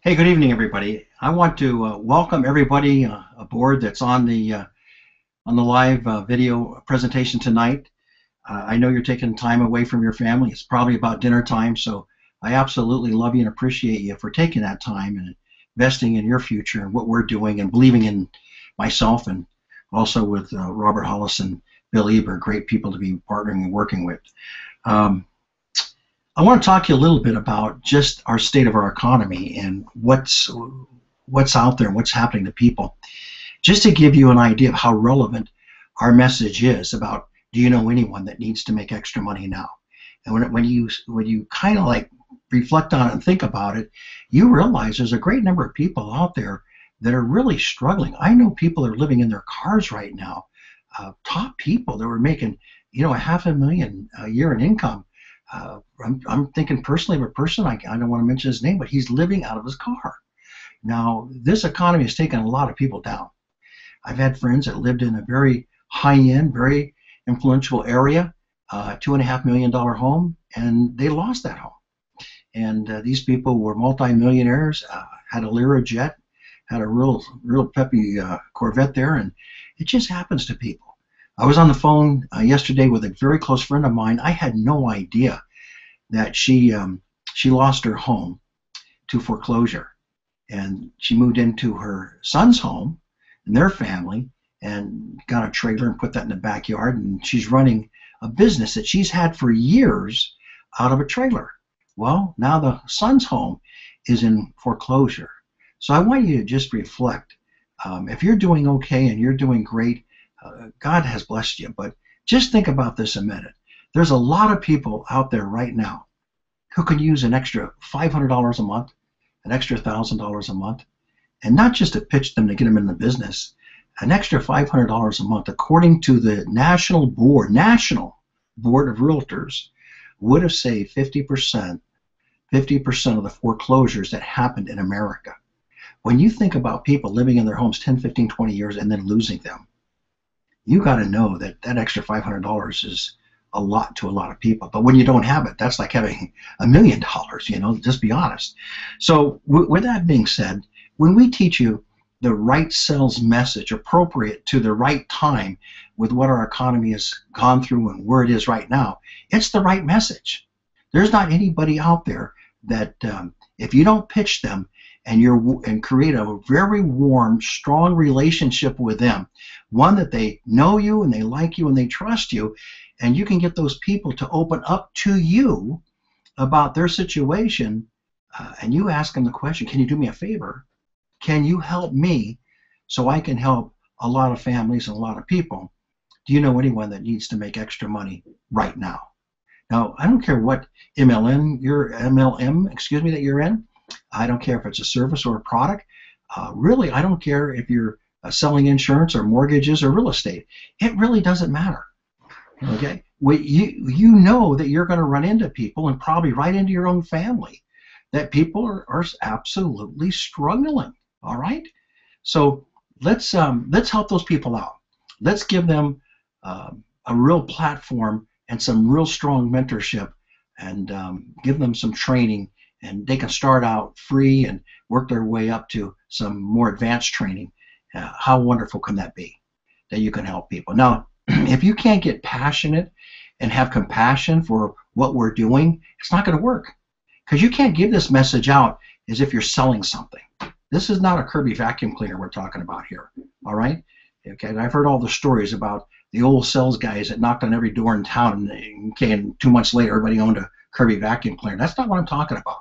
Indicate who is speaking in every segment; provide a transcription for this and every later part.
Speaker 1: Hey, good evening, everybody. I want to welcome everybody aboard that's on the live video presentation tonight. I know you're taking time away from your family. It's probably about dinner time, so I absolutely love you and appreciate you for taking that time and investing in your future and what we're doing and believing in myself and also with Robert Hollis and Bill Eber, great people to be partnering and working with. Um, I want to talk to you a little bit about just our state of our economy and what's out there and what's happening to people. Just to give you an idea of how relevant our message is about, do you know anyone that needs to make extra money now? And when you kind of like reflect on it and think about it, you realize there's a great number of people out there that are really struggling. I know people that are living in their cars right now, top people that were making, a half a million a year in income. I'm thinking personally of a person, I don't want to mention his name, but he's living out of his car. Now, this economy has taken a lot of people down. I've had friends that lived in a very high-end, very influential area, $2.5 million home, and they lost that home. And these people were multi-millionaires, had a Lyra jet, had a real peppy Corvette there, and it just happens to people. I was on the phone yesterday with a very close friend of mine. I had no idea that she lost her home to foreclosure, and she moved into her son's home and their family and got a trailer and put that in the backyard, and she's running a business that she's had for years out of a trailer. Well, now the son's home is in foreclosure. So I want you to just reflect. If you're doing okay and you're doing great, God has blessed you, but just think about this a minute. There's a lot of people out there right now who can use an extra $500 a month, an extra $1,000 a month, and not just to pitch them to get them in the business, an extra $500 a month, according to the National Board of Realtors, would have saved 50% of the foreclosures that happened in America. When you think about people living in their homes 10, 15, 20 years and then losing them, you got to know that that extra $500 is a lot to a lot of people. But when you don't have it, that's like having $1 million, just be honest. So with that being said, when we teach you the right sales message appropriate to the right time with what our economy has gone through and where it is right now, it's the right message. There's not anybody out there that if you don't pitch them and create a very warm, strong relationship with them, one that they know you and they like you and they trust you, and you can get those people to open up to you about their situation, and you ask them the question, can you do me a favor? Can you help me so I can help a lot of families and a lot of people? Do you know anyone that needs to make extra money right now? Now, I don't care what MLM that you're in. I don't care if it's a service or a product. Really, I don't care if you're selling insurance or mortgages or real estate. It really doesn't matter. Okay? You know that you're going to run into people, and probably right into your own family, that people are absolutely struggling. All right? So let's help those people out. Let's give them a real platform and some real strong mentorship, and give them some training, and they can start out free and work their way up to some more advanced training. How wonderful can that be, that you can help people? Now, if you can't get passionate and have compassion for what we're doing, it's not going to work, because you can't give this message out as if you're selling something. This is not a Kirby vacuum cleaner we're talking about here, all right? Okay, and I've heard all the stories about the old sales guys that knocked on every door in town, and 2 months later, everybody owned a Kirby vacuum cleaner. That's not what I'm talking about.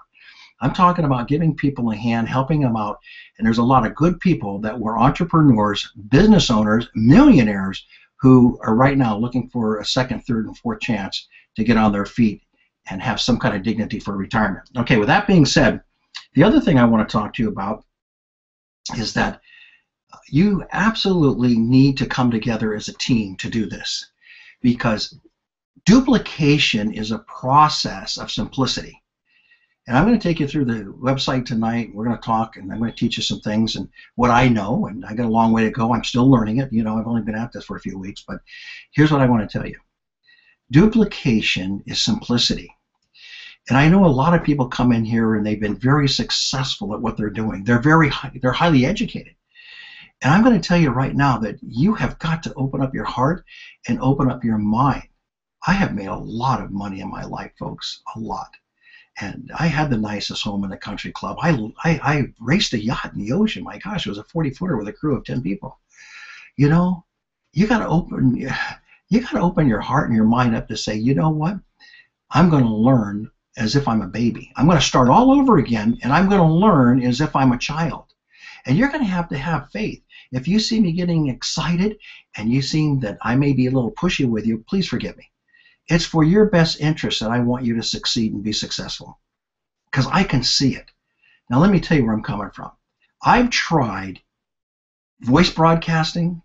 Speaker 1: I'm talking about giving people a hand, helping them out, and there's a lot of good people that were entrepreneurs, business owners, millionaires, who are right now looking for a second, third, and fourth chance to get on their feet and have some kind of dignity for retirement. Okay, with that being said, the other thing I want to talk to you about is that you absolutely need to come together as a team to do this, because duplication is a process of simplicity. And I'm going to take you through the website tonight. We're going to talk, and I'm going to teach you some things and what I know, and I got a long way to go. I'm still learning it. I've only been at this for a few weeks, but here's what I want to tell you. Duplication is simplicity. And I know a lot of people come in here and they've been very successful at what they're doing. They're highly educated. And I'm going to tell you right now that you have got to open up your heart and open up your mind. I have made a lot of money in my life, folks, a lot. And I had the nicest home in the country club. I raced a yacht in the ocean. My gosh, it was a 40-footer with a crew of 10 people. You know, you got to open your heart and your mind up to say, you know what? I'm going to learn as if I'm a baby. I'm going to start all over again, and I'm going to learn as if I'm a child. And you're going to have faith. If you see me getting excited and you see that I may be a little pushy with you, please forgive me. It's for your best interest that I want you to succeed and be successful, because I can see it. Now let me tell you where I'm coming from. I've tried voice broadcasting.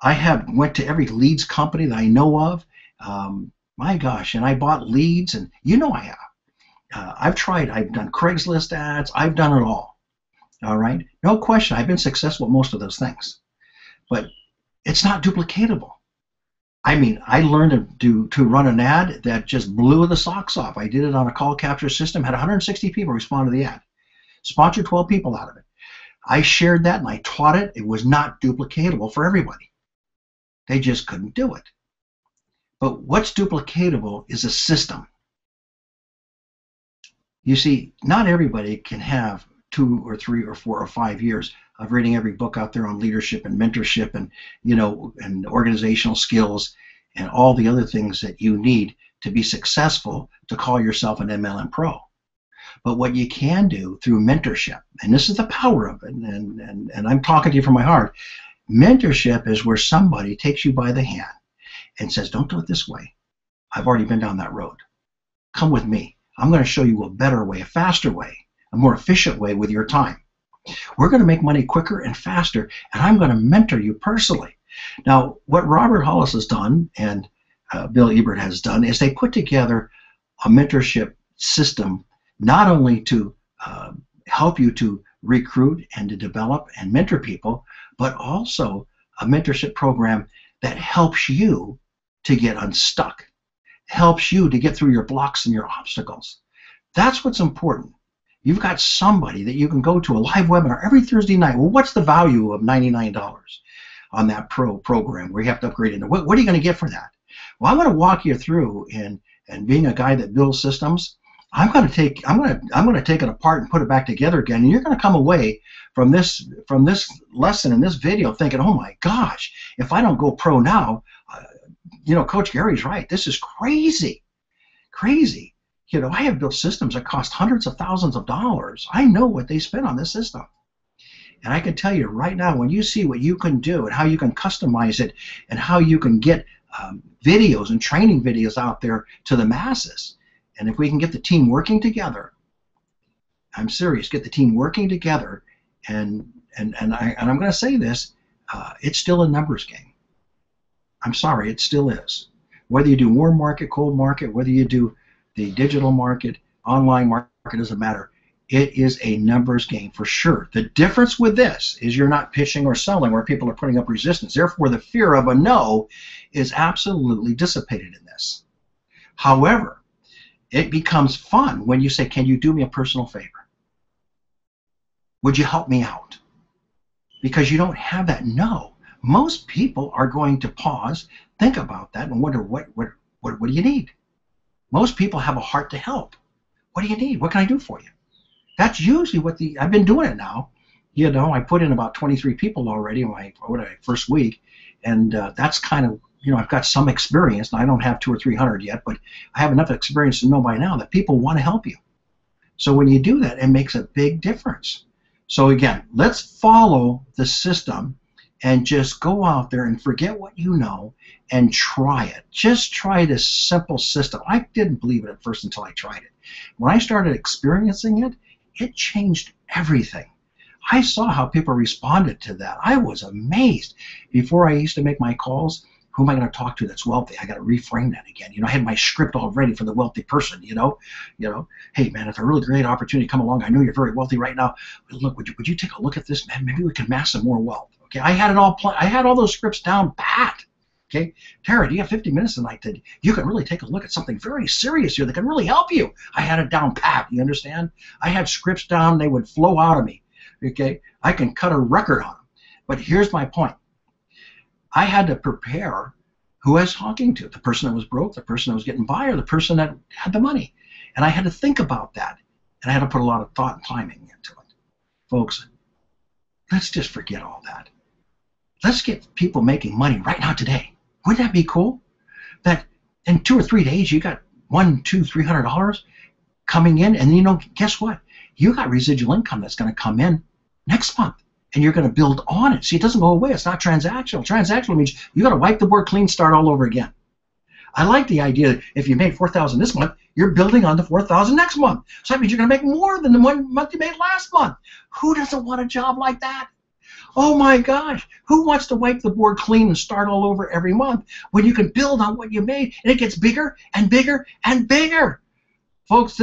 Speaker 1: I went to every leads company that I know of. My gosh, and I bought leads, and you know I have. I've done Craigslist ads. I've done it all. All right, no question. I've been successful at most of those things, but it's not duplicatable. I mean, I learned to run an ad that just blew the socks off. I did it on a call capture system, had 160 people respond to the ad, sponsored 12 people out of it. I shared that and I taught it. It was not duplicatable for everybody. They just couldn't do it. But what's duplicatable is a system. You see, not everybody can have 2 or 3 or 4 or 5 years of reading every book out there on leadership and mentorship and, you know, and organizational skills and all the other things that you need to be successful to call yourself an MLM pro. But what you can do through mentorship, and this is the power of it, and I'm talking to you from my heart, mentorship is where somebody takes you by the hand and says, don't do it this way. I've already been down that road. Come with me. I'm going to show you a better way, a faster way, a more efficient way with your time. We're going to make money quicker and faster, and I'm going to mentor you personally. Now, what Robert Hollis has done and Bill Ebert has done is they put together a mentorship system not only to help you to recruit and to develop and mentor people, but also a mentorship program that helps you to get unstuck, helps you to get through your blocks and your obstacles. That's what's important. You've got somebody that you can go to a live webinar every Thursday night. Well, what's the value of $99 on that program where you have to upgrade into? What are you going to get for that? Well, I'm going to walk you through, and being a guy that builds systems, I'm going to take it apart and put it back together again, and you're going to come away from this lesson and this video thinking, oh my gosh, if I don't go pro now, you know, Coach Gary's right. This is crazy, crazy. You know, I have built systems that cost hundreds of thousands of dollars. I know what they spent on this system. And I can tell you right now, when you see what you can do and how you can customize it and how you can get videos and training videos out there to the masses, and if we can get the team working together, I'm serious, get the team working together, and I'm going to say this, it's still a numbers game. I'm sorry, it still is. Whether you do warm market, cold market, whether you do the digital market, online market, doesn't matter. It is a numbers game for sure. The difference with this is you're not pitching or selling where people are putting up resistance. Therefore, the fear of a no is absolutely dissipated in this. However, it becomes fun when you say, can you do me a personal favor? Would you help me out? Because you don't have that no. Most people are going to pause, think about that, and wonder, what do you need? Most people have a heart to help. What do you need? What can I do for you? That's usually what I've been doing it now. You know, I put in about 23 people already in my first week, and that's kind of, you know, I've got some experience. Now, I don't have 200 or 300 yet, but I have enough experience to know by now that people want to help you. So when you do that, it makes a big difference. So again, let's follow the system and just go out there and forget what you know and try it. Just try this simple system. I didn't believe it at first until I tried it. When I started experiencing it, it changed everything. I saw how people responded to that. I was amazed. Before I used to make my calls, who am I going to talk to that's wealthy? I got to reframe that again. You know, I had my script all ready for the wealthy person. You know, hey man, if a really great opportunity come along, I know you're very wealthy right now. Look, would you take a look at this, man? Maybe we can amass some more wealth. Okay, I had it all. I had all those scripts down pat. Okay, Tara, do you have 50 minutes tonight that you can really take a look at something very serious here that can really help you? I had it down pat, you understand? I had scripts down, they would flow out of me. Okay, I can cut a record on them. But here's my point. I had to prepare who I was talking to, the person that was broke, the person that was getting by, or the person that had the money. And I had to think about that. And I had to put a lot of thought and timing into it. Folks, let's just forget all that. Let's get people making money right now today. Wouldn't that be cool? That in 2 or 3 days you got $100, $200, $300 coming in, and you know, guess what? You got residual income that's going to come in next month, and you're going to build on it. See, it doesn't go away. It's not transactional. Transactional means you got to wipe the board clean, start all over again. I like the idea that if you made $4,000 this month, you're building on the $4,000 next month. So that means you're going to make more than the 1 month you made last month. Who doesn't want a job like that? Oh my gosh, who wants to wipe the board clean and start all over every month when you can build on what you made and it gets bigger and bigger and bigger? Folks,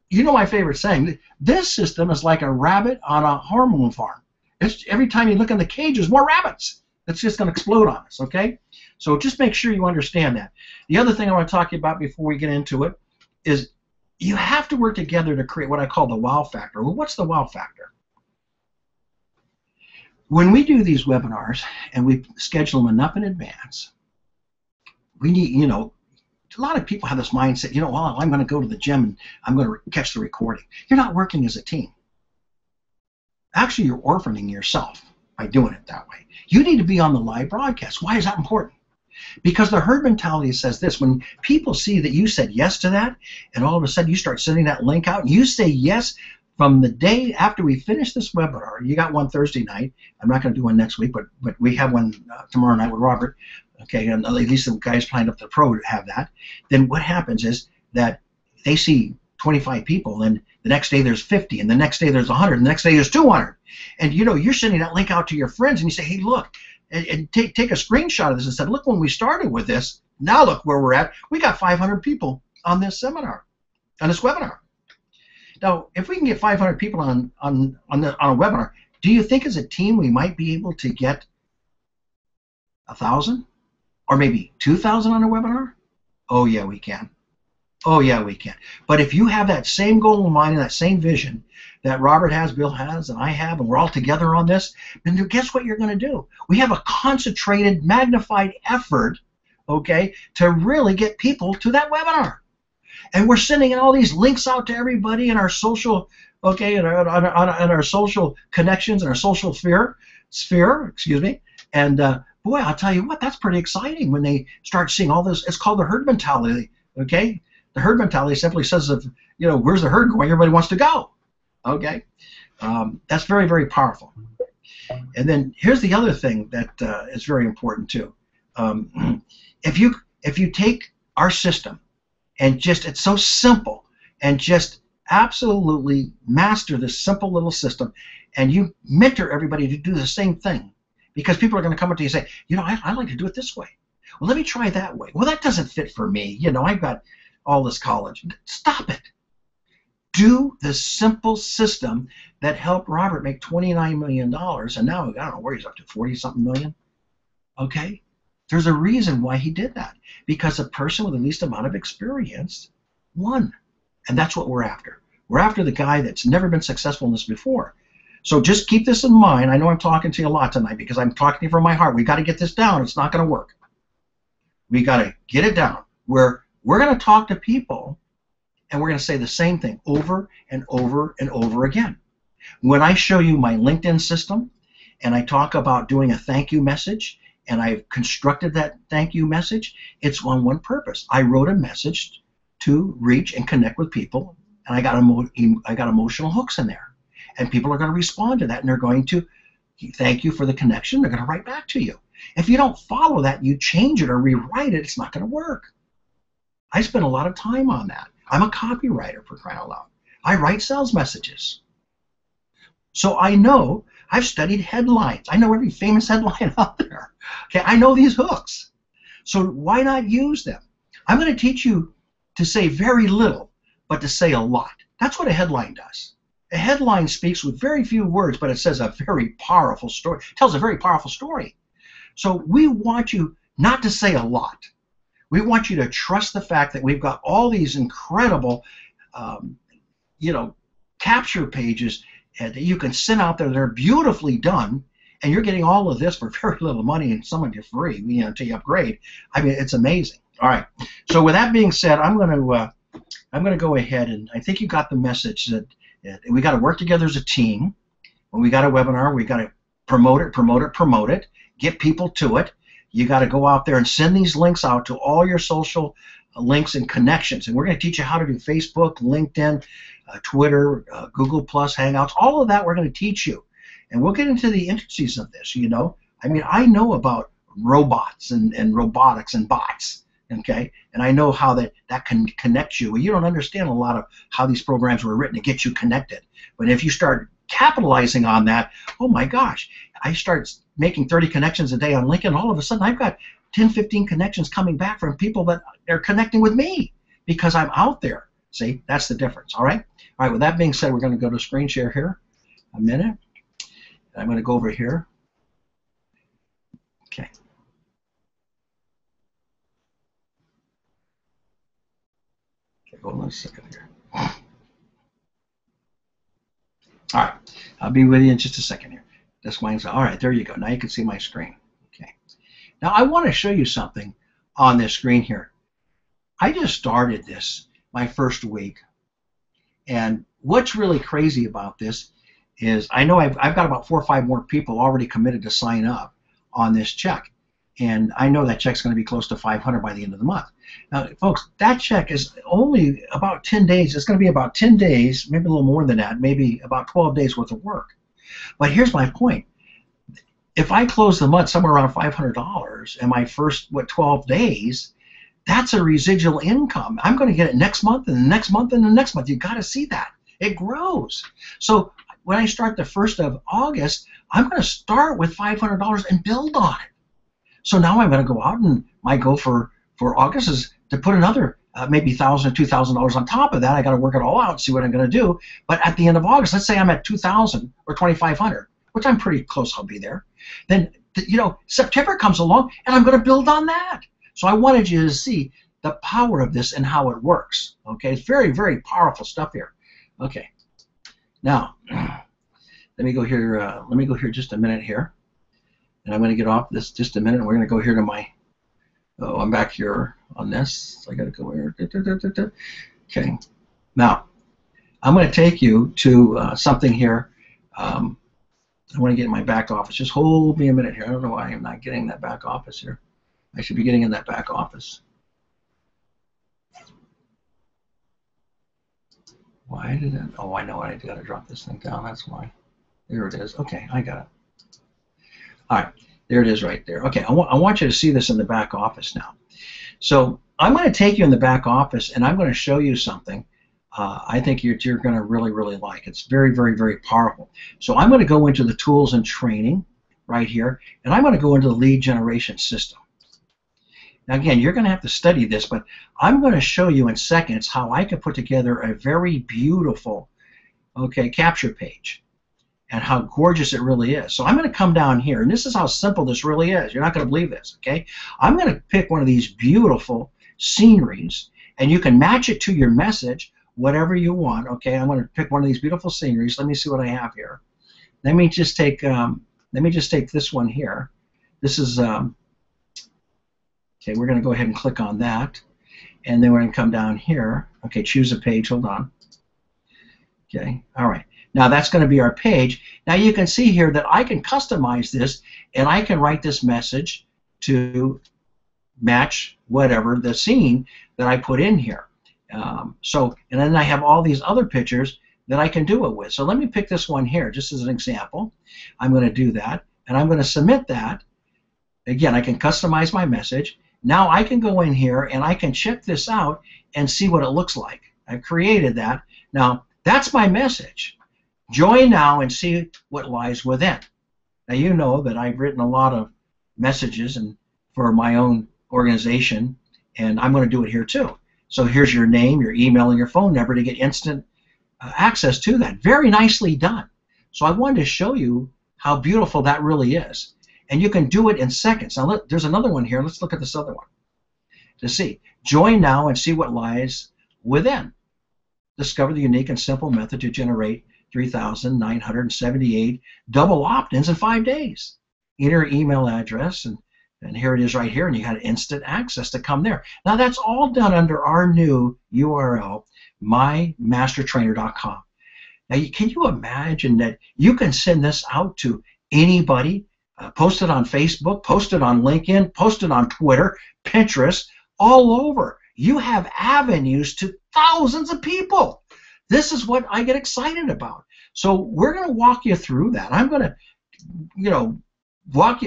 Speaker 1: you know my favorite saying, this system is like a rabbit on a hormone farm. It's, every time you look in the cage, there's more rabbits. It's just going to explode on us, okay? So just make sure you understand that. The other thing I want to talk to you about before we get into it is you have to work together to create what I call the wow factor. Well, what's the wow factor? When we do these webinars and we schedule them enough in advance, we need, you know, a lot of people have this mindset, you know, well, I'm going to go to the gym and I'm going to catch the recording. You're not working as a team. Actually, you're orphaning yourself by doing it that way. You need to be on the live broadcast. Why is that important? Because the herd mentality says this: when people see that you said yes to that, and all of a sudden you start sending that link out, and you say yes from the day after we finish this webinar. You got one Thursday night. I'm not going to do one next week, but we have one tomorrow night with Robert. Okay, and at least the guys signed up the pro to have that. Then what happens is that they see 25 people, and the next day there's 50, and the next day there's 100, and the next day there's 200. And you know, you're sending that link out to your friends, and you say, hey, look, and take a screenshot of this and say, look, when we started with this, now look where we're at. We got 500 people on this seminar, on this webinar. Now, if we can get 500 people on a webinar, do you think as a team we might be able to get 1,000 or maybe 2,000 on a webinar? Oh yeah, we can. Oh yeah, we can. But if you have that same goal in mind and that same vision that Robert has, Bill has, and I have, and we're all together on this, then guess what you're going to do? We have a concentrated, magnified effort, okay, to really get people to that webinar. And we're sending all these links out to everybody in our social, okay, and our social connections and our social sphere, excuse me. And boy, I'll tell you what, that's pretty exciting when they start seeing all this. It's called the herd mentality, okay? The herd mentality simply says, if, you know, where's the herd going? Everybody wants to go, okay? That's very, very powerful. And then here's the other thing that is very important too. If you take our system and just, it's so simple, and just absolutely master this simple little system, and you mentor everybody to do the same thing, because people are going to come up to you and say, you know, I like to do it this way. Well, let me try that way. Well, that doesn't fit for me. You know, I've got all this college. Stop it. Do the simple system that helped Robert make $29 million, and now, I don't know where he's up to, 40-something million. Okay? There's a reason why he did that. Because a person with the least amount of experience won. And that's what we're after. We're after the guy that's never been successful in this before. So just keep this in mind. I know I'm talking to you a lot tonight because I'm talking to you from my heart. We've got to get this down. It's not going to work. We got to get it down where we're going to talk to people and we're going to say the same thing over and over and over again. When I show you my LinkedIn system and I talk about doing a thank you message, and I've constructed that thank you message, it's on one purpose. I wrote a message to reach and connect with people, and I got emotional hooks in there. And people are going to respond to that, and they're going to thank you for the connection. They're going to write back to you. If you don't follow that, you change it or rewrite it, it's not going to work. I spend a lot of time on that. I'm a copywriter, for crying out loud. I write sales messages. So I know, I've studied headlines. I know every famous headline out there. Okay, I know these hooks. So why not use them? I'm going to teach you to say very little, but to say a lot. That's what a headline does. A headline speaks with very few words, but it says a very powerful story. It tells a very powerful story. So we want you not to say a lot. We want you to trust the fact that we've got all these incredible, capture pages that you can send out there that are beautifully done, and you're getting all of this for very little money, and some of you free, until you upgrade. I mean, it's amazing. All right. So with that being said, I'm going to go ahead, and I think you got the message that we got to work together as a team. When we got a webinar, we got to promote it, get people to it. You got to go out there and send these links out to all your social links and connections. And we're going to teach you how to do Facebook, LinkedIn, Twitter, Google Plus, Hangouts, all of that we're going to teach you. And we'll get into the intricacies of this, I mean, I know about robots and robotics and bots, okay? And I know how that can connect you. Well, you don't understand a lot of how these programs were written to get you connected. But if you start capitalizing on that, oh my gosh, I start making 30 connections a day on LinkedIn, all of a sudden I've got 10, 15 connections coming back from people that are connecting with me because I'm out there. See, that's the difference, all right? All right, with that being said, we're going to go to screen share here a minute. I'm going to go over here. Okay. Okay, hold on a second here. All right, I'll be with you in just a second here. This mine's all right. There you go. Now you can see my screen. Okay. Now I want to show you something on this screen here. I just started this my first week, and what's really crazy about this is I know I've got about 4 or 5 more people already committed to sign up on this check, and I know that check's going to be close to $500 by the end of the month. Now, folks, that check is only about 10 days. It's going to be about 10 days, maybe a little more than that, maybe about 12 days worth of work. But here's my point. If I close the month somewhere around $500 in my first, 12 days, that's a residual income. I'm going to get it next month and the next month and the next month. You've got to see that. It grows. So when I start the 1st of August, I'm going to start with $500 and build on it. So now I'm going to go out, and my goal for August is to put another maybe $1,000 or $2,000 on top of that. I got to work it all out, see what I'm going to do. But at the end of August, let's say I'm at $2,000 or $2,500, which I'm pretty close. I'll be there. Then September comes along, and I'm going to build on that. So I wanted you to see the power of this and how it works. Okay, it's very, very powerful stuff here. Okay, now let me go here. Let me go here just a minute here, and I'm going to get off this just a minute. And we're going to go here to my. Oh, I'm back here on this. So I got to go here. Okay, now I'm going to take you to something here. I want to get in my back office. Just hold me a minute here. I don't know why I'm not getting that back office here. I should be getting in that back office. Why did it? Oh, I know. I got to drop this thing down. That's why. There it is. Okay, I got it. All right, there it is right there. Okay, I want you to see this in the back office now. So I'm going to take you in the back office, and I'm going to show you something I think you're going to really, really like. It's very, very, very powerful. So I'm going to go into the tools and training right here, and I'm going to go into the lead generation system. Now again, you're going to have to study this, but I'm going to show you in seconds how I can put together a very beautiful, capture page, and how gorgeous it really is. So I'm going to come down here, and this is how simple this really is. You're not going to believe this, okay? I'm going to pick one of these beautiful sceneries, and you can match it to your message, whatever you want, okay? I'm going to pick one of these beautiful sceneries. Let me see what I have here. Let me just take this one here. This is okay, we're going to go ahead and click on that, and then we're going to come down here. Okay, choose a page. Hold on. Okay, all right. Now that's going to be our page. Now you can see here that I can customize this, and I can write this message to match whatever the scene that I put in here. And then I have all these other pictures that I can do it with. So let me pick this one here, just as an example. I'm going to do that, and I'm going to submit that. Again, I can customize my message. Now I can go in here and I can check this out and see what it looks like. I've created that. Now that's my message. Join now and see what lies within. Now you know that I've written a lot of messages for my own organization, and I'm going to do it here too. So here's your name, your email, and your phone number to get instant access to that. Very nicely done. So I wanted to show you how beautiful that really is. and you can do it in seconds. Now, there's another one here. Let's look at this other one to see. Join now and see what lies within. Discover the unique and simple method to generate 3,978 double opt-ins in 5 days. Enter your email address, and here it is right here, and you had instant access to come there. Now, that's all done under our new URL, mymastertrainer.com. Now, can you imagine that you can send this out to anybody, post it on Facebook, post it on LinkedIn, post it on Twitter, Pinterest, all over. You have avenues to thousands of people. This is what I get excited about. So we're going to walk you through that. I'm going to,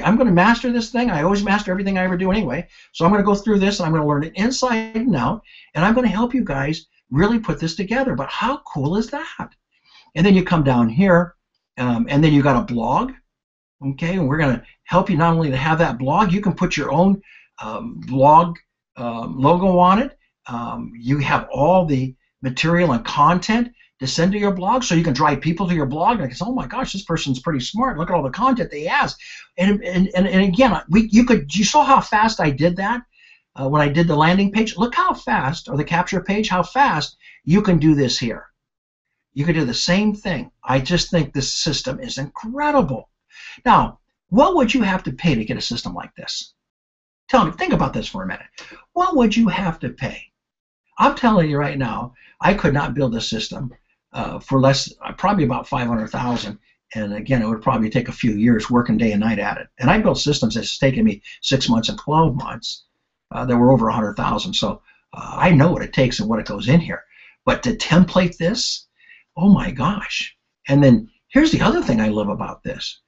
Speaker 1: I'm going to master this thing. I always master everything I ever do anyway. So I'm going to go through this, and I'm going to learn it inside and out, and I'm going to help you guys really put this together. But how cool is that? And then you come down here, and then you got a blog, okay? And we're going to help you not only to have that blog, you can put your own blog logo on it. You have all the material and content to send to your blog, so you can drive people to your blog and say, oh my gosh, this person's pretty smart. Look at all the content they has. And again, you saw how fast I did that when I did the landing page. Look how fast, or the capture page, how fast you can do this here. You can do the same thing. I just think this system is incredible. Now, what would you have to pay to get a system like this? Tell me, think about this for a minute. What would you have to pay? I'm telling you right now, I could not build a system for less, probably about $500,000. And again, it would probably take a few years working day and night at it. And I built systems that's taken me 6 months and 12 months that were over 100,000. So I know what it takes and what it goes in here. But to template this, oh my gosh. And then here's the other thing I love about this.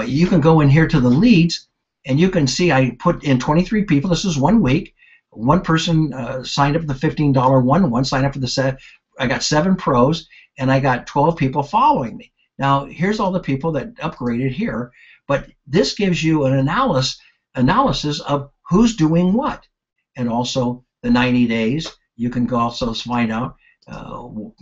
Speaker 1: You can go in here to the leads, and you can see I put in 23 people. This is 1 week. One person signed up for the $15 one signed up for the set. I got 7 pros, and I got 12 people following me. Now, here's all the people that upgraded here, but this gives you an analysis of who's doing what, and also the 90 days. You can go also find out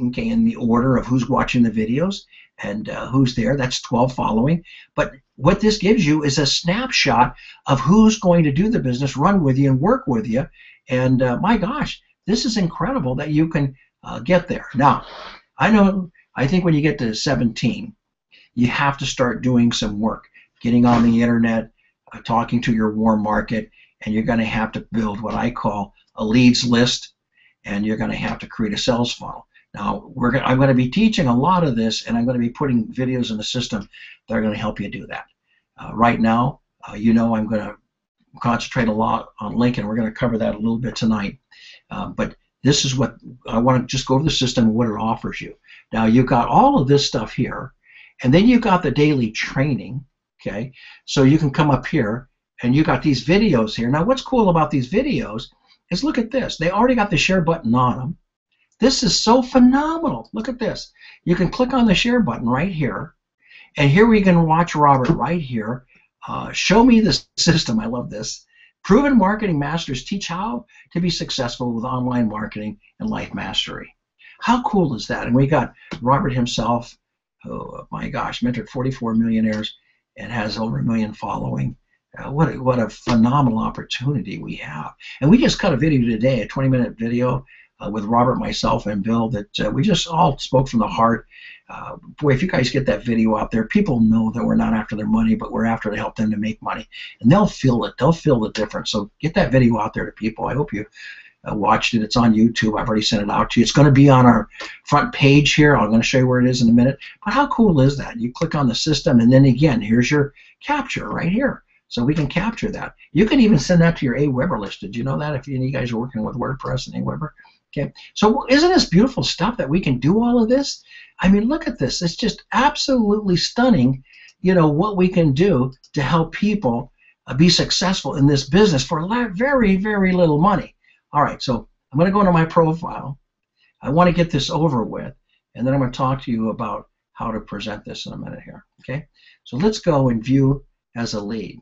Speaker 1: okay, in the order of who's watching the videos and who's there. That's 12 following. But what this gives you is a snapshot of who's going to do the business, run with you, and work with you. And my gosh, this is incredible that you can get there. Now, I think when you get to 17, you have to start doing some work, getting on the internet, talking to your warm market, and you're going to have to build what I call a leads list, and you're going to have to create a sales funnel. Now, I'm going to be teaching a lot of this, and I'm going to be putting videos in the system that are going to help you do that. Right now, I'm going to concentrate a lot on LinkedIn. We're going to cover that a little bit tonight. But this is what I want to just go over the system and what it offers you. Now, you've got all of this stuff here, and then you've got the daily training, okay? So you can come up here, and you got these videos here. Now, what's cool about these videos is look at this. They already got the share button on them. This is so phenomenal. Look at this. You can click on the share button right here, and here we can watch Robert right here. Show me the system. I love this. Proven marketing masters teach how to be successful with online marketing and life mastery. How cool is that? And we got Robert himself, who, my gosh, mentored 44 millionaires and has over 1 million following. What a phenomenal opportunity we have. And we just cut a video today, a 20-minute video with Robert, myself, and Bill that we just all spoke from the heart. Boy, if you guys get that video out there, people know that we're not after their money, but we're after to help them to make money. And they'll feel it. They'll feel the difference. So get that video out there to people. I hope you watched it. It's on YouTube. I've already sent it out to you. It's going to be on our front page here. I'm going to show you where it is in a minute. But how cool is that? You click on the system, and then again, here's your capture right here. So we can capture that. You can even send that to your Aweber list. Did you know that? If any of you guys are working with WordPress and Aweber. Okay. So isn't this beautiful stuff that we can do all of this? I mean, look at this. It's just absolutely stunning, what we can do to help people be successful in this business for very, very little money. All right, so I'm going to go into my profile. I want to get this over with, and then I'm going to talk to you about how to present this in a minute here. Okay. So let's go and view as a lead.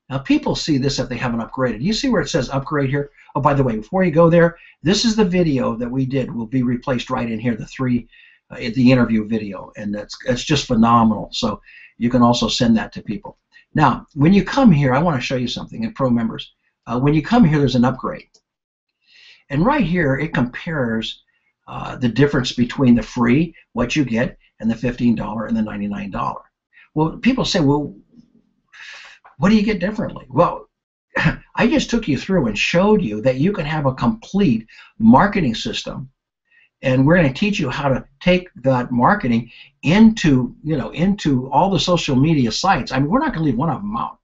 Speaker 1: Now, people see this if they haven't upgraded. You see where it says upgrade here? Oh, by the way, before you go there, this is the video that we did. Will be replaced right in here, the interview video, and it's just phenomenal. So you can also send that to people. Now, when you come here, I want to show you something, and pro members. When you come here, there's an upgrade. And right here, it compares the difference between the free, what you get, and the $15 and the $99. Well, people say, well, what do you get differently? Well, I just took you through and showed you that you can have a complete marketing system, and we're going to teach you how to take that marketing into, into all the social media sites. I mean, we're not going to leave one of them out.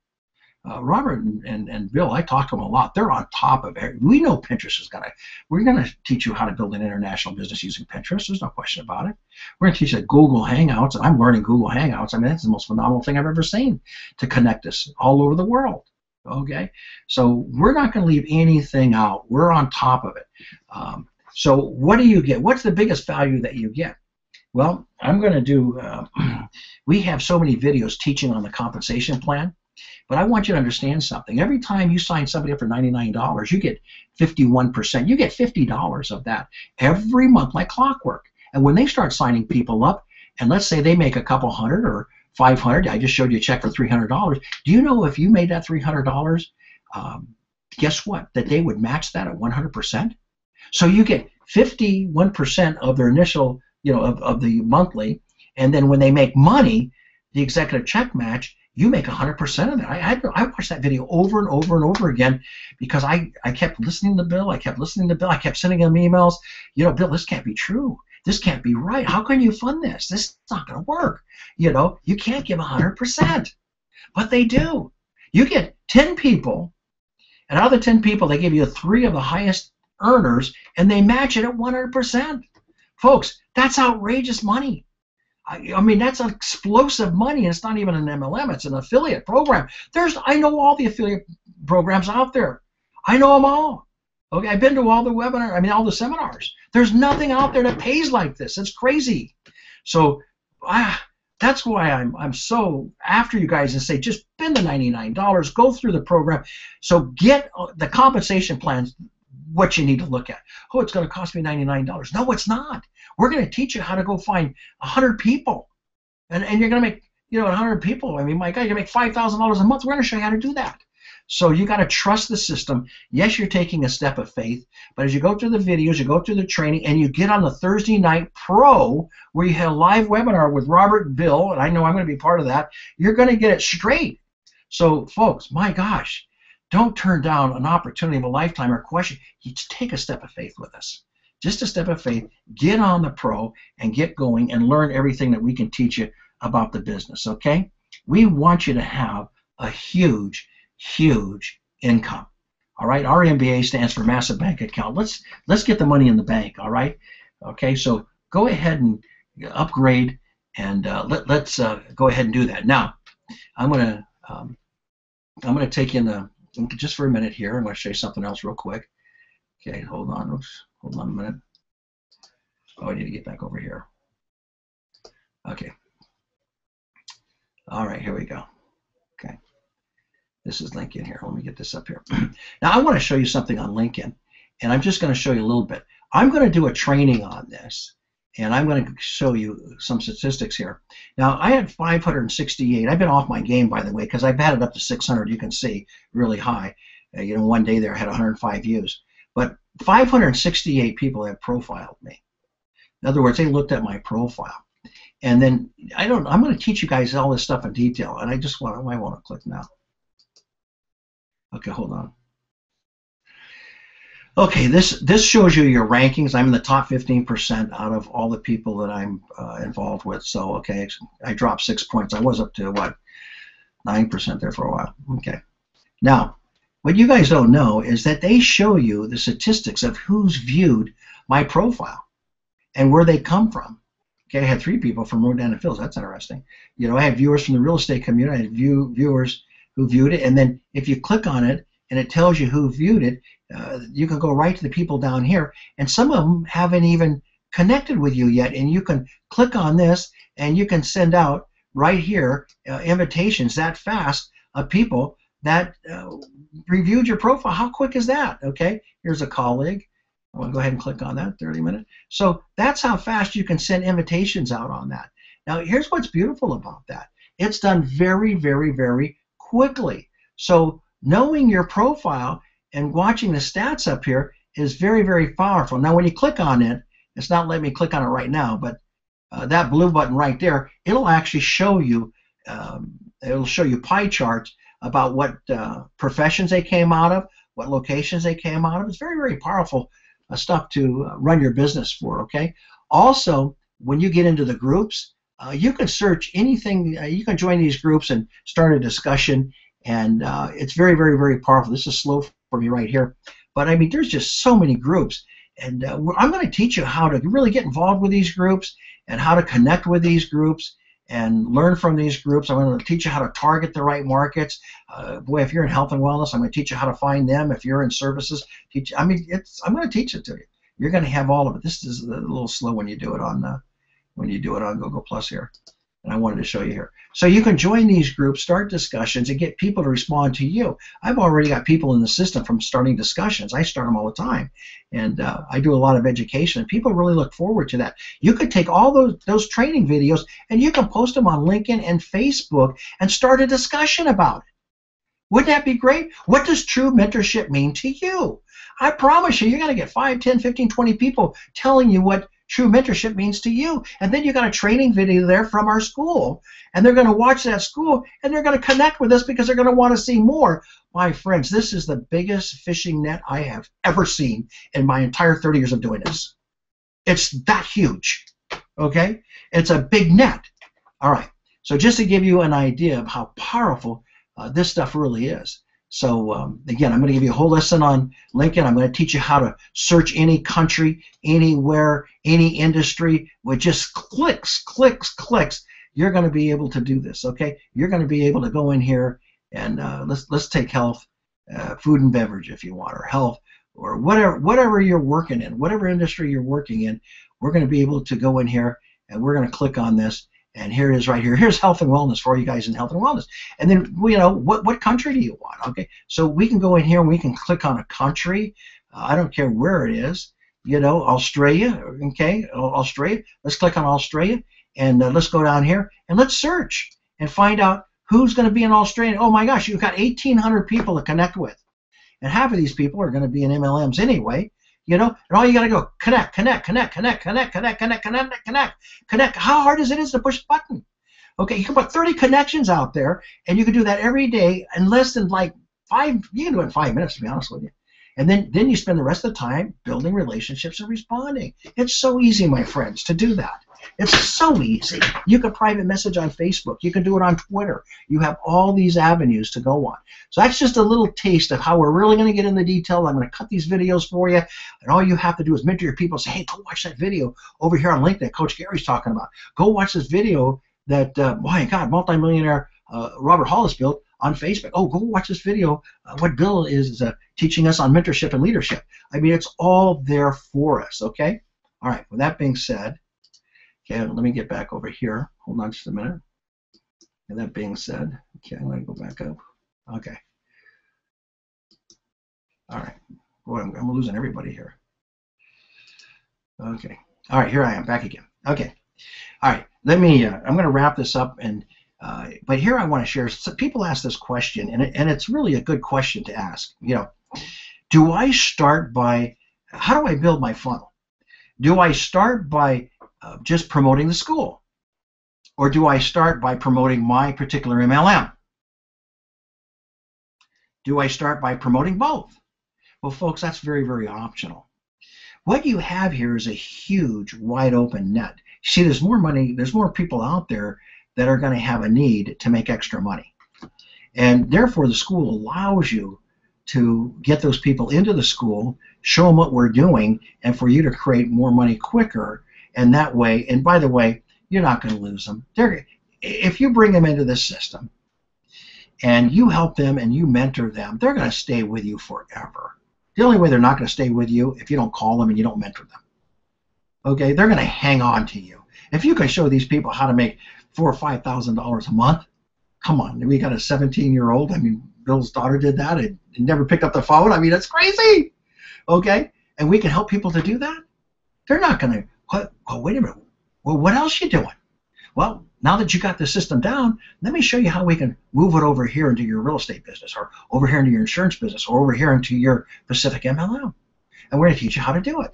Speaker 1: Robert and Bill, I talk to them a lot. They're on top of it. We know Pinterest is we're going to teach you how to build an international business using Pinterest. There's no question about it. We're going to teach you Google Hangouts, and I'm learning Google Hangouts. I mean, that's the most phenomenal thing I've ever seen to connect us all over the world. Okay? So we're not going to leave anything out. We're on top of it. So what do you get? What's the biggest value that you get? Well, I'm going to do, we have so many videos teaching on the compensation plan. But I want you to understand something. Every time you sign somebody up for $99, you get 51%. You get $50 of that every month like clockwork. And when they start signing people up, and let's say they make a couple hundred or 500, I just showed you a check for $300. Do you know if you made that $300, guess what? That they would match that at 100%. So you get 51% of their initial, of the monthly, and then when they make money, the executive check match, you make 100% of that. I watched that video over and over and over again because I kept listening to Bill. I kept listening to Bill. I kept sending him emails. Bill, this can't be true. This can't be right. How can you fund this? This is not going to work. You can't give 100%. But they do. You get 10 people, and out of the 10 people, they give you 3 of the highest earners, and they match it at 100%. Folks, that's outrageous money. I mean, that's explosive money, and it's not even an MLM. It's an affiliate program. I know all the affiliate programs out there. I know them all. Okay, I've been to all the webinars, all the seminars. There's nothing out there that pays like this. It's crazy. So that's why I'm so after you guys and say, just spend the $99, go through the program. So get the compensation plans, what you need to look at. Oh, it's going to cost me $99. No, it's not. We're going to teach you how to go find 100 people, and you're going to make 100 people. I mean, my God, you make $5,000 a month. We're going to show you how to do that. So you got to trust the system. Yes, you're taking a step of faith, but as you go through the videos, you go through the training, and you get on the Thursday Night Pro, where you have a live webinar with Robert and Bill, and I know I'm going to be part of that. You're going to get it straight. So, folks, my gosh, don't turn down an opportunity of a lifetime or a question. You just take a step of faith with us. Just a step of faith. Get on the pro and get going and learn everything that we can teach you about the business, okay? We want you to have a huge, huge income, all right? Our MBA stands for Massive Bank Account. Let's get the money in the bank, all right? Okay, so go ahead and upgrade, and let's go ahead and do that. Now, I'm gonna take in the just for a minute here. I'm going to show you something else real quick. Okay, hold on. Oops, hold on a minute. Oh, I need to get back over here. Okay. All right, here we go. Okay. This is LinkedIn here. Let me get this up here. Now, I want to show you something on LinkedIn, and I'm just going to show you a little bit. I'm going to do a training on this, and I'm going to show you some statistics here. Now, I had 568. I've been off my game, by the way, because I've had it up to 600. You can see really high. One day there I had 105 views. But 568 people have profiled me. In other words, they looked at my profile. And then I'm going to teach you guys all this stuff in detail. And I want to click now. Okay, hold on. Okay, this shows you your rankings. I'm in the top 15% out of all the people that I'm involved with. So, okay, I dropped 6 points. I was up to, what, 9% there for a while. Okay. Now, what you guys don't know is that they show you the statistics of who's viewed my profile and where they come from. Okay, I had 3 people from Rodan and Phils. That's interesting. I had viewers from the real estate community. I had viewers who viewed it. And then if you click on it and it tells you who viewed it, you can go right to the people down here. And some of them haven't even connected with you yet. And you can click on this and you can send out right here invitations that fast of people that reviewed your profile. How quick is that? Okay, here's a colleague. I want to go ahead and click on that, 30 minutes. So that's how fast you can send invitations out on that. Now, here's what's beautiful about that. It's done very, very, very quickly. So knowing your profile and watching the stats up here is very, very powerful. Now, when you click on it, it's not letting me click on it right now, but that blue button right there, it'll actually show you, pie charts about what professions they came out of, what locations they came out of. It's very, very powerful stuff to run your business for, okay? Also, when you get into the groups, you can search anything. You can join these groups and start a discussion, and it's very, very, very powerful. This is slow for me right here, but I mean, there's just so many groups, and I'm going to teach you how to really get involved with these groups and how to connect with these groups and learn from these groups. I'm going to teach you how to target the right markets. Boy, if you're in health and wellness, I'm going to teach you how to find them. If you're in services, I'm going to teach it to you. You're going to have all of it. This is a little slow when you do it on Google Plus here, and I wanted to show you here. So you can join these groups, start discussions, and get people to respond to you. I've already got people in the system from starting discussions. I start them all the time, and I do a lot of education, and people really look forward to that. You could take all those training videos and you can post them on LinkedIn and Facebook and start a discussion about it. Wouldn't that be great? What does true mentorship mean to you? I promise you're going to get 5, 10, 15, 20 people telling you what true mentorship means to you. And then you got a training video there from our school, and they're going to watch that school, and they're going to connect with us because they're going to want to see more. My friends, this is the biggest fishing net I have ever seen in my entire 30 years of doing this. It's that huge, okay? It's a big net. All right, so just to give you an idea of how powerful this stuff really is. So again, I'm going to give you a whole lesson on LinkedIn. I'm going to teach you how to search any country, anywhere, any industry with just clicks. You're going to be able to do this, okay? You're going to be able to go in here and let's take health, food and beverage if you want, or health, or whatever you're working in, whatever industry you're working in. We're going to be able to go in here and we're going to click on this. And here it is right here. Here's health and wellness for you guys in health and wellness. And then, you know, what country do you want? Okay, so we can go in here and we can click on a country. I don't care where it is. You know, Australia. Okay, Australia. Let's click on Australia and let's go down here and let's search and find out who's going to be in Australia. Oh my gosh, you've got 1,800 people to connect with, and half of these people are going to be in MLMs anyway. You know, and all you got to go connect. How hard is it to push a button? Okay, you can put 30 connections out there, and you can do that every day in less than like 5. You can do it in 5 minutes, to be honest with you. And then you spend the rest of the time building relationships and responding. It's so easy, my friends, to do that. It's so easy. You can private message on Facebook. You can do it on Twitter. You have all these avenues to go on. So that's just a little taste of how we're really going to get into detail. I'm going to cut these videos for you, and all you have to do is mentor your people and say, hey, go watch that video over here on LinkedIn Coach Gary's talking about. Go watch this video that, my God, multimillionaire Robert Hollis built on Facebook. Oh, go watch this video, what Bill is teaching us on mentorship and leadership. I mean, it's all there for us, okay? All right, with that being said, okay, let me get back over here. Hold on just a minute. And that being said, okay, I'm going to go back up. Okay. All right. Boy, I'm losing everybody here. Okay. All right, here I am, back again. Okay. All right, let me, I'm going to wrap this up, and but here I want to share, so people ask this question, and it's really a good question to ask. You know, do I start by, how do I build my funnel? Do I start by just promoting the school? Or do I start by promoting my particular MLM? Do I start by promoting both? Well, folks, that's very, very optional. What you have here is a huge, wide open net. See, there's more money, there's more people out there that are going to have a need to make extra money. And therefore, the school allows you to get those people into the school, show them what we're doing, and for you to create more money quicker. And that way, and by the way, you're not going to lose them. If you bring them into this system and you help them and you mentor them, they're going to stay with you forever. The only way they're not going to stay with you if you don't call them and you don't mentor them. Okay, they're going to hang on to you. If you can show these people how to make $4,000 or $5,000 a month, come on. We got a 17-year-old. I mean, Bill's daughter did that and never picked up the phone. I mean, that's crazy. Okay, and we can help people to do that. They're not going to. Oh, wait a minute. Well, what else you doing? Well, now that you got the system down, let me show you how we can move it over here into your real estate business, or over here into your insurance business, or over here into your Pacific MLM. And we're going to teach you how to do it.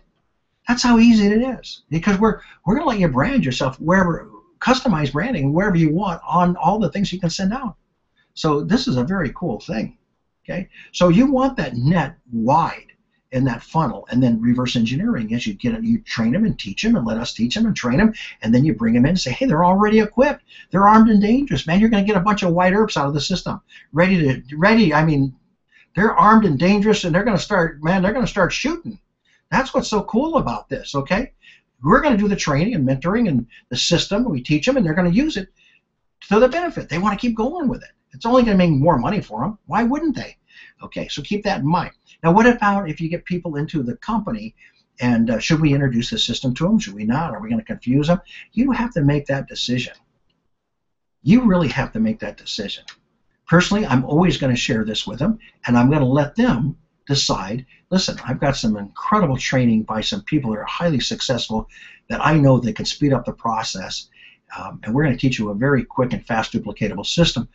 Speaker 1: That's how easy it is, because we're going to let you brand yourself wherever, customize branding wherever you want on all the things you can send out. So this is a very cool thing. Okay, so you want that net wide in that funnel, and then reverse engineering is you get it, you train them and teach them, and let us teach them and train them, and then you bring them in and say, hey, they're already equipped, they're armed and dangerous, man. You're going to get a bunch of white herbs out of the system, I mean, they're armed and dangerous, and they're going to start, man, they're going to start shooting. That's what's so cool about this. Okay, we're going to do the training and mentoring and the system. We teach them, and they're going to use it to their benefit. They want to keep going with it. It's only going to make more money for them. Why wouldn't they? Okay, so keep that in mind. Now, what about if you get people into the company, and should we introduce the system to them? Should we not? Are we going to confuse them? You have to make that decision. You really have to make that decision. Personally, I'm always going to share this with them, and I'm going to let them decide. Listen, I've got some incredible training by some people that are highly successful that I know that can speed up the process, and we're going to teach you a very quick and fast duplicatable system.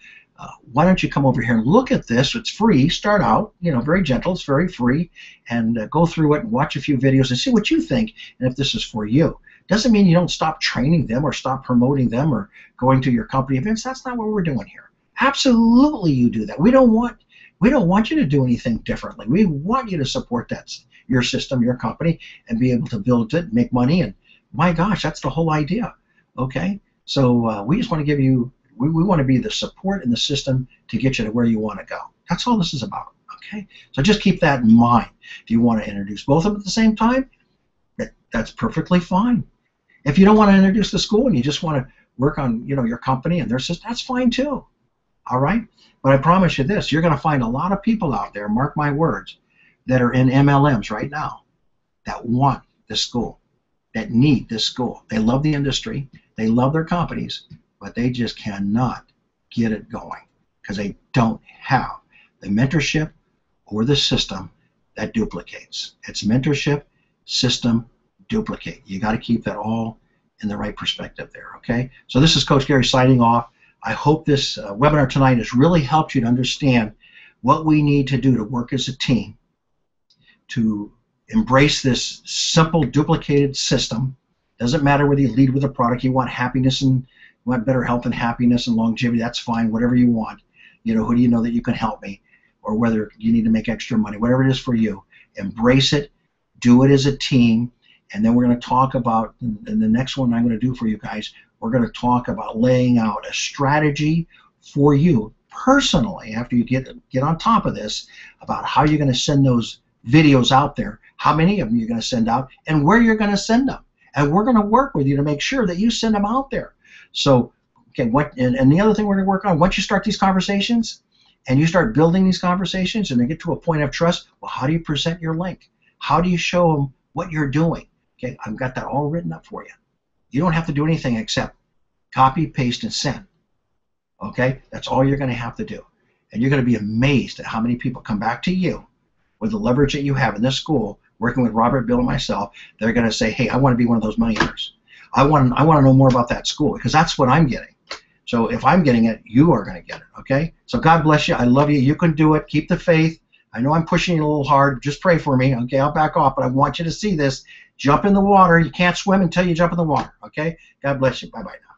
Speaker 1: Why don't you come over here and look at this? It's free. Start out, you know, very gentle. It's very free, and go through it and watch a few videos and see what you think and if this is for you. Doesn't mean you don't stop training them or stop promoting them or going to your company events. That's not what we're doing here. Absolutely, you do that. We don't want you to do anything differently. We want you to support that, your system, your company, and be able to build it, make money, and my gosh, that's the whole idea. Okay, so we just want to give you. We want to be the support in the system to get you to where you want to go. That's all this is about. Okay, so just keep that in mind. If you want to introduce both of them at the same time, that's perfectly fine. If you don't want to introduce the school and you just want to work on, you know, your company and their system, that's fine too. All right, but I promise you this: you're going to find a lot of people out there, mark my words, that are in MLMs right now that want this school, that need this school. They love the industry, they love their companies, but they just cannot get it going because they don't have the mentorship or the system that duplicates. It's mentorship, system, duplicate. You got to keep that all in the right perspective there, okay? So this is Coach Gary signing off. I hope this webinar tonight has really helped you to understand what we need to do to work as a team to embrace this simple duplicated system. Doesn't matter whether you lead with a product, you want happiness and you want better health and happiness and longevity, that's fine, whatever you want. You know, who do you know that you can help me? Or whether you need to make extra money, whatever it is for you. Embrace it, do it as a team, and then we're going to talk about, in the next one I'm going to do for you guys, we're going to talk about laying out a strategy for you personally after you get on top of this about how you're going to send those videos out there, how many of them you're going to send out, and where you're going to send them. And we're going to work with you to make sure that you send them out there. So, okay, and the other thing we're going to work on, once you start these conversations and you start building these conversations and they get to a point of trust, well, how do you present your link? How do you show them what you're doing? Okay, I've got that all written up for you. You don't have to do anything except copy, paste, and send. Okay, that's all you're going to have to do. And you're going to be amazed at how many people come back to you with the leverage that you have in this school, working with Robert, Bill, and myself. They're going to say, hey, I want to be one of those money earners. I want to know more about that school because that's what I'm getting. So if I'm getting it, you are going to get it, okay? So God bless you. I love you. You can do it. Keep the faith. I know I'm pushing you a little hard. Just pray for me, okay? I'll back off, but I want you to see this. Jump in the water. You can't swim until you jump in the water, okay? God bless you. Bye-bye now.